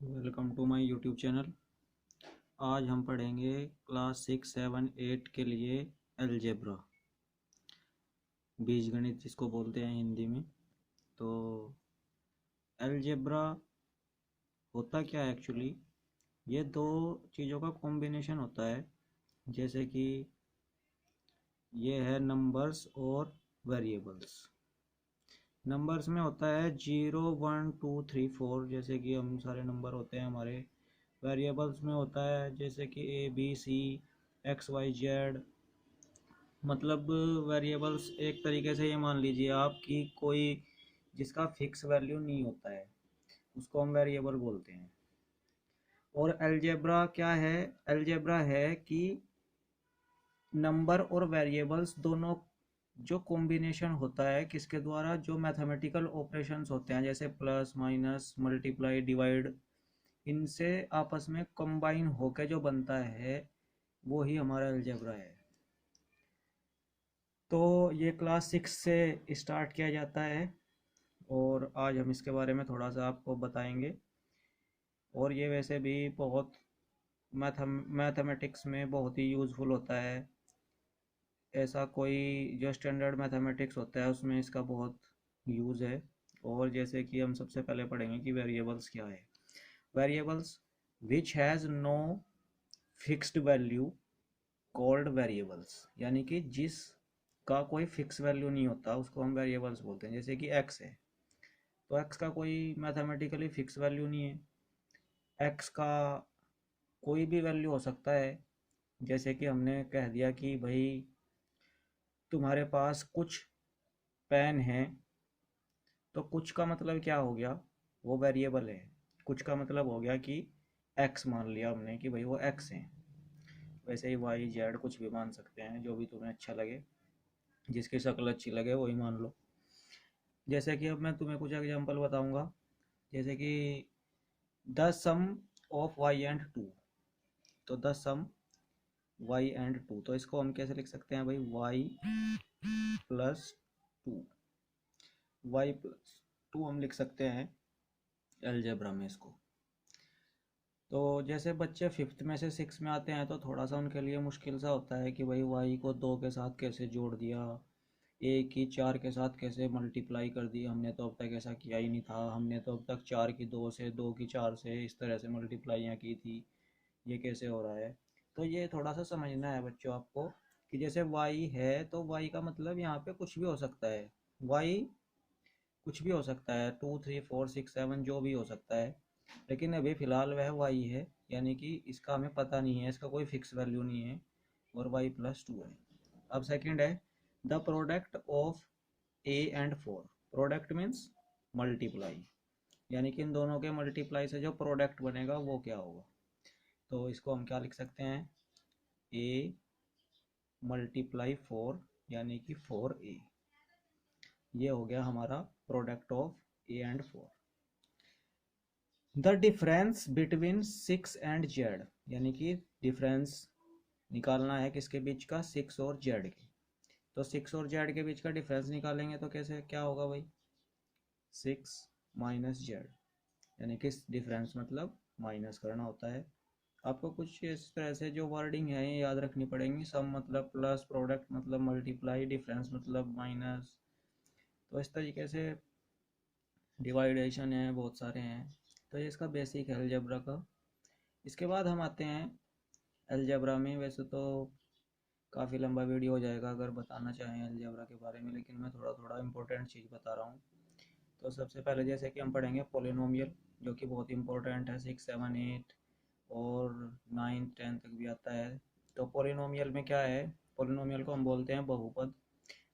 Welcome to my YouTube channel. आज हम पढ़ेंगे क्लास 6, 7, 8 के लिए अलजेब्रा, बीजगणित जिसको बोलते हैं हिंदी में। तो अलजेब्रा होता क्या है एक्चुअली? ये दो चीज़ों का कॉम्बिनेशन होता है। जैसे कि ये है नंबर्स और वेरिएबल्स। नंबर्स में होता है 0, 1, 2, 3, 4, जैसे कि हम सारे नंबर होते हैं हमारे। वेरिएबल्स में होता है जैसे कि ABC, XYZ। मतलब वेरिएबल्स एक तरीके से ये मान लीजिए आप कि कोई जिसका फिक्स वैल्यू नहीं होता है उसको हम वेरिएबल बोलते हैं। और अलजेब्रा क्या है? अलजेब्रा है कि नंबर और वेरिएबल्स दोनों जो कॉम्बिनेशन होता है किसके द्वारा, जो मैथमेटिकल ऑपरेशंस होते हैं जैसे प्लस, माइनस, मल्टीप्लाई, डिवाइड, इनसे आपस में कंबाइन होकर जो बनता है वो ही हमारा अलजेब्रा है। तो ये क्लास 6 से स्टार्ट किया जाता है और आज हम इसके बारे में थोड़ा सा आपको बताएंगे। और ये वैसे भी बहुत मैथमेटिक्स में बहुत ही यूज़फुल होता है। ऐसा कोई जो स्टैंडर्ड मैथमेटिक्स होता है उसमें इसका बहुत यूज़ है। और जैसे कि हम सबसे पहले पढ़ेंगे कि वेरिएबल्स क्या है। Variables which has no fixed value called variables, यानी कि जिस का कोई फिक्स वैल्यू नहीं होता उसको हम वेरिएबल्स बोलते हैं। जैसे कि एक्स है तो एक्स का कोई मैथमेटिकली फिक्स वैल्यू नहीं है। एक्स का कोई भी वैल्यू हो सकता है। जैसे कि हमने कह दिया कि भाई तुम्हारे पास कुछ पेन है, तो कुछ का मतलब क्या हो गया? वो वेरिएबल है। कुछ का मतलब हो गया कि एक्स मान लिया हमने कि भाई वो एक्स है। वैसे ही वाई जेड कुछ भी मान सकते हैं, जो भी तुम्हें अच्छा लगे, जिसकी शक्ल अच्छी लगे वही मान लो। जैसे कि अब मैं तुम्हें कुछ एग्जांपल बताऊंगा। जैसे कि the sum of Y and two. तो the sum Y and two, तो इसको हम कैसे लिख सकते हैं भाई? Y plus two. Y plus two हम लिख सकते हैं अलजेब्रा में इसको। तो जैसे बच्चे फिफ्थ में से सिक्स में आते हैं तो थोड़ा सा उनके लिए मुश्किल सा होता है कि भाई वाई को दो के साथ कैसे जोड़ दिया, ए की चार के साथ कैसे मल्टीप्लाई कर दी। हमने तो अब तक ऐसा किया ही नहीं था। हमने तो अब तक चार की दो से, दो की चार से इस तरह से मल्टीप्लाइयाँ की थी। ये कैसे हो रहा है? तो ये थोड़ा सा समझना है बच्चों आपको कि जैसे y है तो y का मतलब यहाँ पे कुछ भी हो सकता है। y कुछ भी हो सकता है, 2, 3, 4, 6, 7 जो भी हो सकता है। लेकिन अभी फ़िलहाल वह y है, यानी कि इसका हमें पता नहीं है, इसका कोई फिक्स वैल्यू नहीं है और y+2 है। अब सेकंड है the product of a and 4। Product means multiply, यानी कि इन दोनों के मल्टीप्लाई से जो प्रोडक्ट बनेगा वो क्या होगा? तो इसको हम क्या लिख सकते हैं? a मल्टीप्लाई 4, यानी कि 4a। ये हो गया हमारा product of a and 4। The difference between 6 and Z, यानी कि डिफरेंस निकालना है किसके बीच का? 6 और जेड के। तो 6 और जेड के बीच का डिफरेंस निकालेंगे तो कैसे क्या होगा भाई? 6 - जेड, यानी कि डिफरेंस मतलब माइनस करना होता है। आपको कुछ इस तरह से जो वर्डिंग है ये याद रखनी पड़ेंगी। सम मतलब प्लस, प्रोडक्ट मतलब मल्टीप्लाई, डिफरेंस मतलब माइनस। तो इस तरीके से डिवाइडेशन है, बहुत सारे हैं। तो ये इसका बेसिक है अलजेब्रा का। इसके बाद हम आते हैं अलजेब्रा में। वैसे तो काफ़ी लंबा वीडियो हो जाएगा अगर बताना चाहें अलजेब्रा के बारे में, लेकिन मैं थोड़ा थोड़ा इंपॉर्टेंट चीज़ बता रहा हूँ। तो सबसे पहले जैसे कि हम पढ़ेंगे पोलिनोमियल, जो कि बहुत इंपॉर्टेंट है। 6, 7, 8 और 9, 10 तक भी आता है। तो पोलिनोमियल में क्या है? पोलिनोमियल को हम बोलते हैं बहुपद।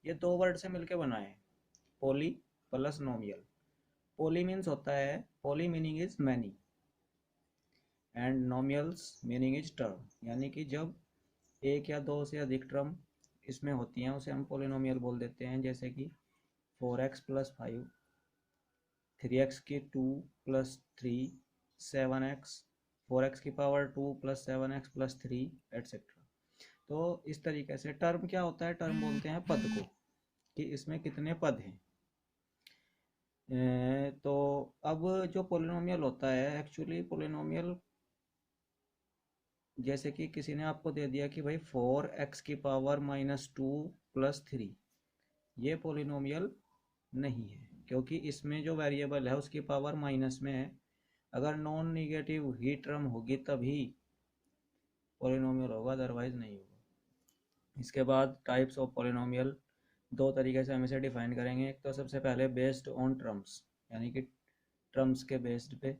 ये दो वर्ड से मिलके बना है, पोली प्लस नोमियल। पोली मीन्स होता है, poly meaning is many and nomials meaning is term, यानी कि जब एक या दो से अधिक टर्म इसमें होती हैं उसे हम पोलिनोमियल बोल देते हैं। जैसे कि 4x+5, 3x की 2+3, 7x, 4x⁻2 + 7x+3 एट्सेट्रा। तो इस तरीके से टर्म क्या होता है? टर्म बोलते हैं पद को, कि इसमें कितने पद हैं। तो अब जो पोलिनोमियल होता है, एक्चुअली पोलिनोमियल जैसे कि किसी ने आपको दे दिया कि भाई 4x⁻² + 3, ये पोलिनोमियल नहीं है, क्योंकि इसमें जो वेरिएबल है उसकी पावर माइनस में है। अगर नॉन निगेटिव ही टर्म होगी तभी पोलिनोमियल होगा, अदरवाइज नहीं होगा। इसके बाद टाइप्स ऑफ पोलिनोमियल दो तरीके से हम इसे डिफाइन करेंगे। एक तो सबसे पहले बेस्ड ऑन टर्म्स, यानी कि टर्म्स के बेस्ड पे,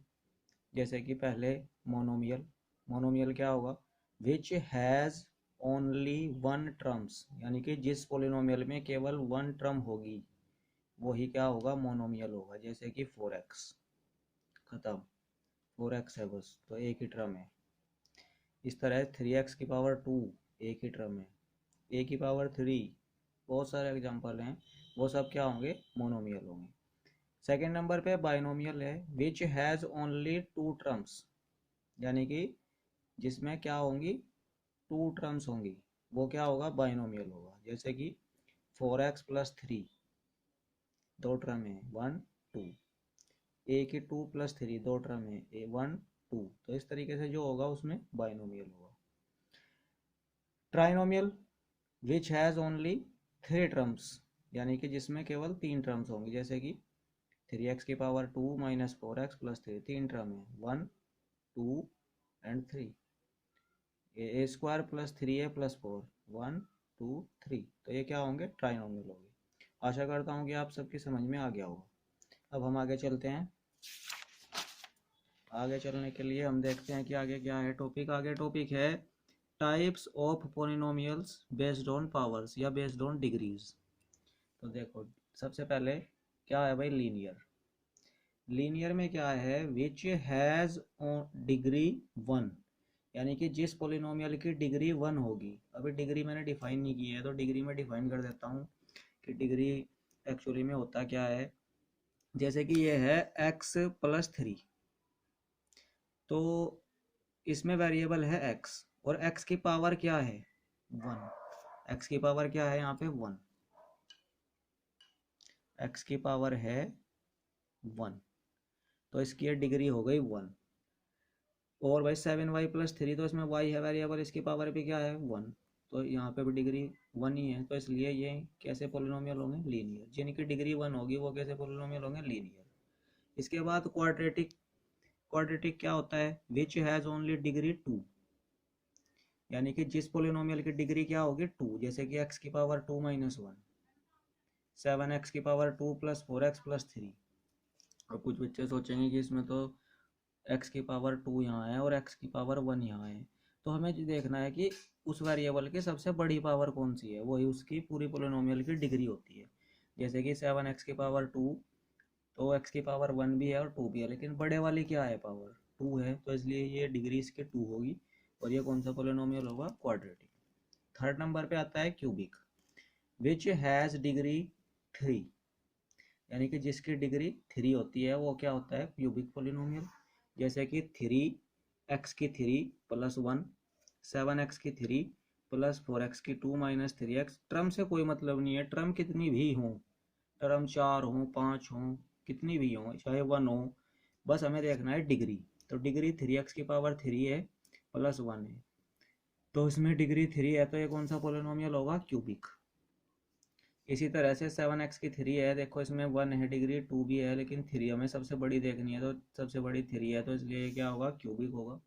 जैसे कि पहले मोनोमियल। मोनोमियल क्या होगा? विच हैज़ ओनली वन टर्म्स, यानी कि जिस पोलिनोमियल में केवल वन टर्म होगी वही क्या होगा? मोनोमियल होगा। जैसे कि 4x, खत्म, 4x है बस, तो एक ही टर्म है। इस तरह 3x⁻², एक ही टर्म है। a⁻3, बहुत सारे एग्जाम्पल हैं, वो सब क्या होंगे? मोनोमियल होंगे। सेकेंड नंबर पे बाइनोमियल है, which has only two terms, यानी कि जिसमें क्या होंगी? टू टर्म्स होंगी, वो क्या होगा? बाइनोमियल होगा। जैसे कि 4x+3, दो टर्म है, 1 2, a⁻2+3, दो टर्म है, 1 2, तो इस तरीके से जो होगा उसमें बाइनोमियल होगा। Trinomial, which has only 3 terms, यानी कि जिसमें केवल 3 टर्म्स होंगी। जैसे कि 3x⁻2 - 4x+3, 3 टर्म है, 1 2 एंड 3। a² + 3a+4, 1 2 3, तो ये क्या होंगे? ट्राइनोमियल होंगे। आशा करता हूँ कि आप सबकी समझ में आ गया होगा। अब हम आगे चलते हैं। आगे चलने के लिए हम देखते हैं कि आगे क्या है टॉपिक। आगे टॉपिक है types of polynomials based on powers या बेस्ड ऑन डिग्रीज। तो देखो, सबसे पहले क्या है भाई? लीनियर। लीनियर में क्या है? विच हैज़ डिग्री 1, यानी कि जिस पोलिनोमियल की डिग्री 1 होगी। अभी डिग्री मैंने डिफाइन नहीं की है, तो डिग्री में डिफाइन कर देता हूँ कि डिग्री एक्चुअली में होता क्या है। जैसे कि ये है x+3, तो इसमें वेरिएबल है x, और x की पावर क्या है? 1। x की पावर क्या है यहाँ पे? 1। x की पावर है 1, तो इसकी ये डिग्री हो गई 1। और भाई 7y+3, तो इसमें y है वेरिएबल, इसकी पावर भी क्या है? 1, तो यहाँ पे भी डिग्री 1 ही है। तो इसलिए ये कैसे पोलिनोमियल होंगे? लीनियर। जिनकी डिग्री 1 होगी वो कैसे पोलिनोमियल होंगे? लीनियर। इसके बाद क्वाड्रेटिक। क्वाड्रेटिक क्या होता है? विच हैज़ ओनली डिग्री 2, यानी कि जिस पोलिनोमियल की डिग्री क्या होगी? 2। जैसे कि x⁻2 - 1, 7x⁻2 + 4x+3। और कुछ बच्चे सोचेंगे कि इसमें तो x⁻2 यहाँ है और x⁻1 यहाँ है, तो हमें देखना है कि उस वेरिएबल की सबसे बड़ी पावर कौन सी है, वही उसकी पूरी पोलिनोमियल की डिग्री होती है। जैसे कि 7x⁻2, तो x⁻1 भी है और 2 भी है, लेकिन बड़े वाली क्या है? पावर 2 है, तो इसलिए ये डिग्री इसके 2 होगी, और ये कौन सा पोलिनोमियल होगा? क्वाड्रेटिक। थर्ड नंबर पे आता है क्यूबिक। विच हैज़ डिग्री 3, यानी कि जिसकी डिग्री 3 होती है वो क्या होता है? Cubic polynomial. जैसे कि 3x⁻3 + 1, 7x⁻3 + 4x⁻2 - 3x। Term से कोई मतलब नहीं है, ट्रम कितनी भी हों, टर्म 4 हो 5 हो, कितनी भी हो, चाहे 1 हो, बस हमें देखना है डिग्री। तो डिग्री 3x⁻3 है + 1 है, तो इसमें डिग्री 3 है, तो ये कौन सा पोलिनोमियल होगा? क्यूबिक। इसी तरह से 7x⁻3 है, देखो इसमें 1 है, डिग्री 2 भी है, लेकिन 3 हमें सबसे बड़ी देखनी है, तो सबसे बड़ी 3 है, तो इसलिए क्या होगा? क्यूबिक होगा।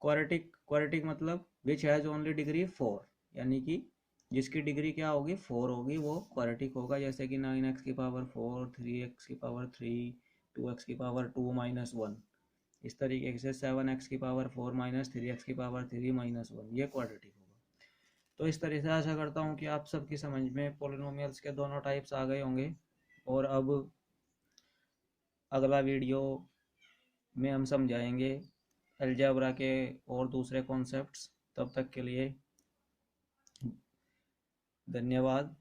क्वाड्रेटिक। क्वाड्रेटिक मतलब विच हैज़ ओनली डिग्री 4, यानी कि जिसकी डिग्री क्या होगी? 4 होगी, वो क्वाड्रेटिक होगा। जैसे कि 9x⁴, 3x⁻3, 2x⁻2 - 1, इस तरीके से 7x⁴ - 3x⁻3 - 1, ये क्वाड्रेटिक होगा। तो इस तरह से आशा करता हूँ कि आप सबकी समझ में पोलिनोमियल्स के दोनों टाइप्स आ गए होंगे। और अब अगला वीडियो में हम समझाएंगे अलजेब्रा के और दूसरे कॉन्सेप्ट्स। तब तक के लिए धन्यवाद।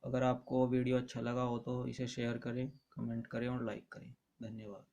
अगर आपको वीडियो अच्छा लगा हो तो इसे शेयर करें, कमेंट करें और लाइक करें। धन्यवाद।